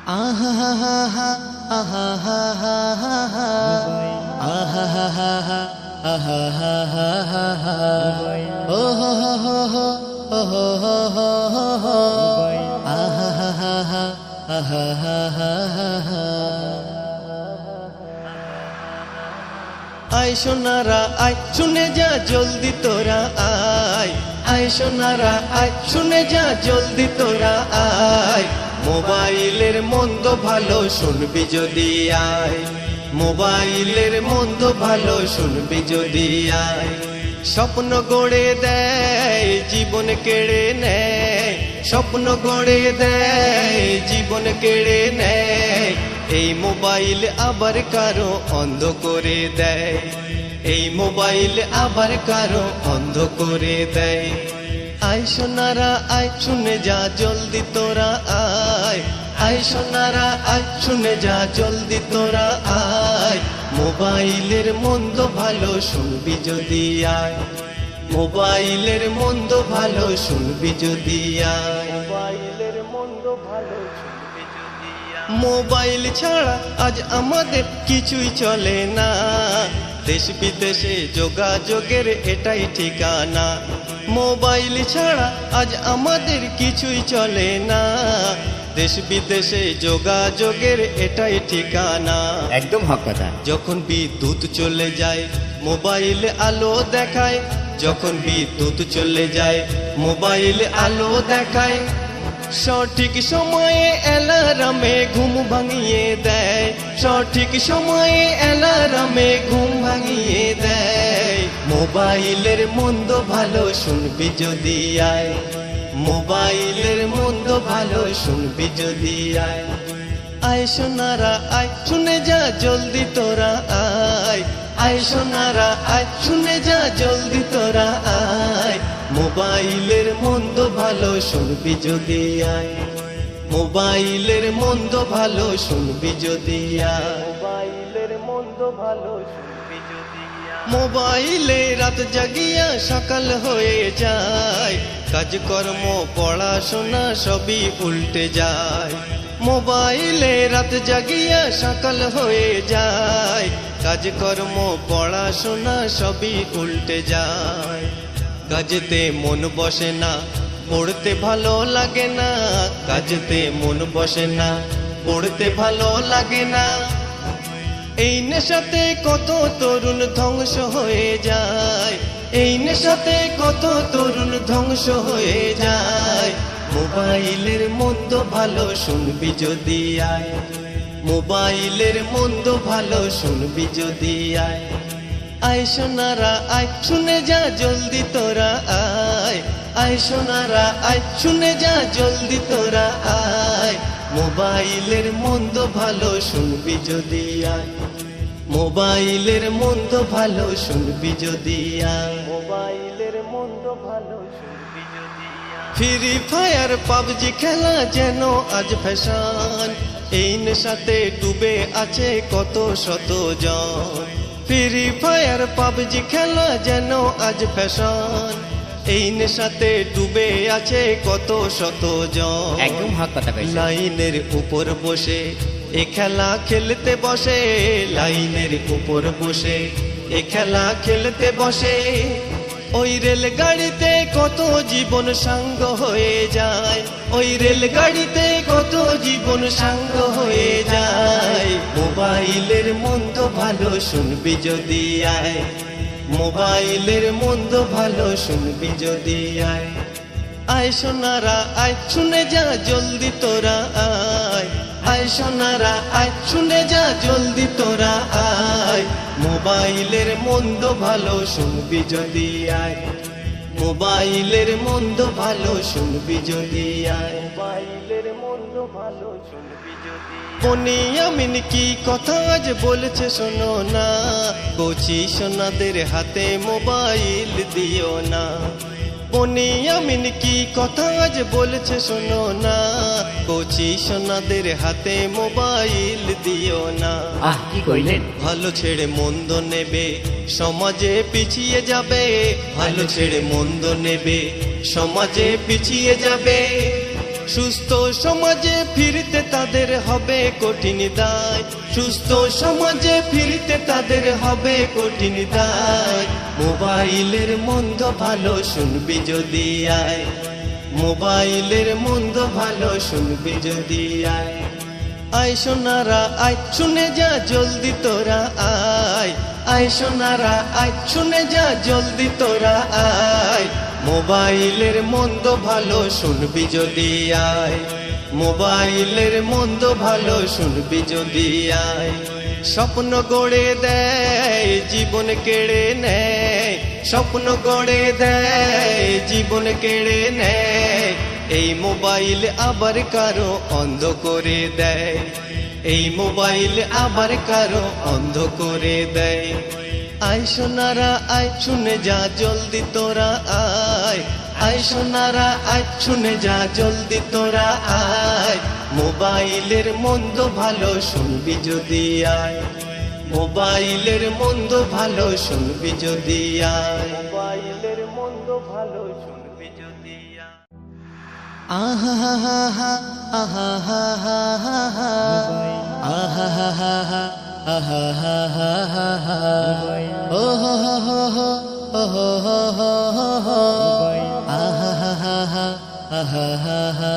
আহা হা হা হা আহা হা হা হা হা আহা হা হা হা আহা হা হা হা হা ও হো হো হো হো ও হো হো হো হো হো আহা হা হা হা আহা হা হা হা হা আয় সোনারা আয় শুনে যা জলদি তোরা আয় আয় সোনারা আয় শুনে যা জলদি তোরা আয় মোবাইলের মন্দ ভালো শুনবি যদি আয় মোবাইলের মন্দ ভালো শুনবি যদি আয় স্বপ্ন গড়ে দেয় জীবন কেড়ে নেয় স্বপ্ন গড়ে দেয় জীবন কেড়ে নেয় এই মোবাইল আবার কারো অন্ধ করে দেয় এই মোবাইল আবার কারো অন্ধ করে দেয় আয় সোনারা আয় শুনে যা জলদি তোরা আয় আয় সোনারা আয় শুনে যা জলদি তোরা আয় মোবাইলের মন্দ ভালো শুনবি যদি আয় মোবাইলের মন্দ ভালো শুনবি যদি আয় মোবাইলের মন্দ ভালো শুনবি যদি আয় মোবাইল ছাড়া আজ আমাদের কিছুই চলে না দেশ বিদেশে যোগাযোগের এটাই ঠিকানা মোবাইল ছাড়া আজ আমাদের কিছুই চলে না দেশ বিদেশে যোগাযোগের এটাই ঠিকানা একদম হক কথা। যখন বিদ্যুৎ চলে যায় মোবাইল আলো দেখায় যখন বিদ্যুৎ চলে যায় মোবাইল আলো দেখায় সঠিক সময়ে অ্যালার্মে ঘুম ভাঙিয়ে দেয় সঠিক সময়ে অ্যালার্মে ঘুম ভাঙিয়ে দেয় মোবাইলের মন্দ ভালো শুনবি যদি আয় মোবাইলের মন্দ ভালো শুনবি যদি আয় আয় সোনারা আয় শুনে যা জলদি তোরা আয় আয় সোনারা আয় শুনে যা জলদি তোরা আয় মোবাইলের মন্দ ভালো শুনবি যদি আয় মোবাইলের মন্দ ভালো শুনবি যদি আয় মোবাইলের মন্দ ভালো শুনবি যদি আয় মোবাইলে রাত জাগিয়া সকাল হয়ে যায় কাজকর্ম পড়াশোনা সবই উল্টে যায় মোবাইলে রাত জাগিয়া সকাল হয়ে যায় কাজকর্ম পড়াশোনা সবই উল্টে যায় কাজেতে মন বসে না পড়তে ভালো লাগে না কাজেতে মন বসে না পড়তে ভালো লাগে না এই নেশাতে কত তরুণ ধ্বংস হয়ে যায় এই নেশাতে কত তরুণ ধ্বংস হয়ে যায় মোবাইলের মন্দ ভালো শুনবি যদি আয় মোবাইলের মন্দ ভালো শুনবি যদি আয় আয় সোনারা আয় শুনে যা জলদি তোরা আয় আয় সোনারা আয় শুনে যা জলদি তোরা আয় মোবাইলের মন্দ ভালো শুনবি যদি আয় মোবাইলের মন্দ ভালো শুনবি যদি আয় মোবাইলের মন্দ ভালো শুনবি যদি আয় ফ্রি ফায়ার পাবজি খেলা যেন আজ ফ্যাশন এই নেশাতে ডুবে আছে কত শত জন ফ্রি ফায়ার পাবজি খেলা যেন আজ ফ্যাশন এই নেশাতে ডুবে আছে কত শত জন একদম হক কথা কইছেন। লাইনের উপর বসে এ খেলা খেলতে বসে লাইনের উপর বসে এ খেলা খেলতে বসে ওই রেলগাড়িতে কত জীবন সাঙ্গ হয়ে যায় ওই রেলগাড়িতে কত জীবন সাঙ্গ হয়ে যায় মোবাইলের মন্দ ভালো শুনবি যদি আয় মোবাইলের মন্দ ভালো শুনবি যদি আয় আয় সোনারা আয় শুনে যা জলদি তোরা আয় আয় সোনারা আয় শুনে যা জলদি তোরা আয় মোবাইলের মন্দ ভালো শুনবি যদি আয় মোবাইলের মন্দ ভালো শুনবি যদি আয় মোবাইলের মন্দ ভালো শুনবি যদি বনিয়ামিন কি কথা আজ বলছে শোনো না কচি সোনাদের হাতে মোবাইল দিও না বনিয়ামিন কি কথা আজ বলছে শোনো না কচি সোনাদের হাতে মোবাইল দিও না আহ কি কইলেন। ভালো ছেড়ে মন্দ নেবে সমাজে পিছিয়ে যাবে ভালো ছেড়ে মন্দ নেবে সমাজে পিছিয়ে যাবে সুস্থ সমাজে ফিরতে তাদের হবে কঠিন দায়, সুস্থ সমাজে ফিরতে তাদের হবে কঠিন দায়। মোবাইলের মন্দ ভালো শুনবি যদি আয়, মোবাইলের মন্দ ভালো শুনবি যদি আয়। আয় সোনারা আয় শুনে যা জলদি তোরা আয়, আয় সোনারা আয় শুনে যা জলদি তোরা আয়। মোবাইলের মন্দ ভালো শুনবি যদি আয়, মোবাইলের মন্দ ভালো শুনবি যদি আয়। স্বপ্ন গড়ে দেয় জীবন কেড়ে নেয়, স্বপ্ন গড়ে দেয় জীবন কেড়ে নেয়। এই মোবাইল আবার কারো অন্ধ করে দেয়, এই মোবাইল আবার কারো অন্ধ করে দেয়। আয় সোনারা আয় শুনে যা জলদি তোরা আয়, আয় সোনারা আয় শুনে যা জলদি তোরা আয়। মোবাইলের মন্দ ভালো শুনবি যদি আয়, মোবাইলের মন্দ ভালো শুনবি যদি আয়, মোবাইলের মন্দ ভালো শুনবি যদি আয়। আহা হা হা হা আহা হা হা হা হা আহা হা হা হা আহা হা হা হা হা ও হো হো হো হো ও হো হো হো হো আহা হা হা হা আহা হা হা।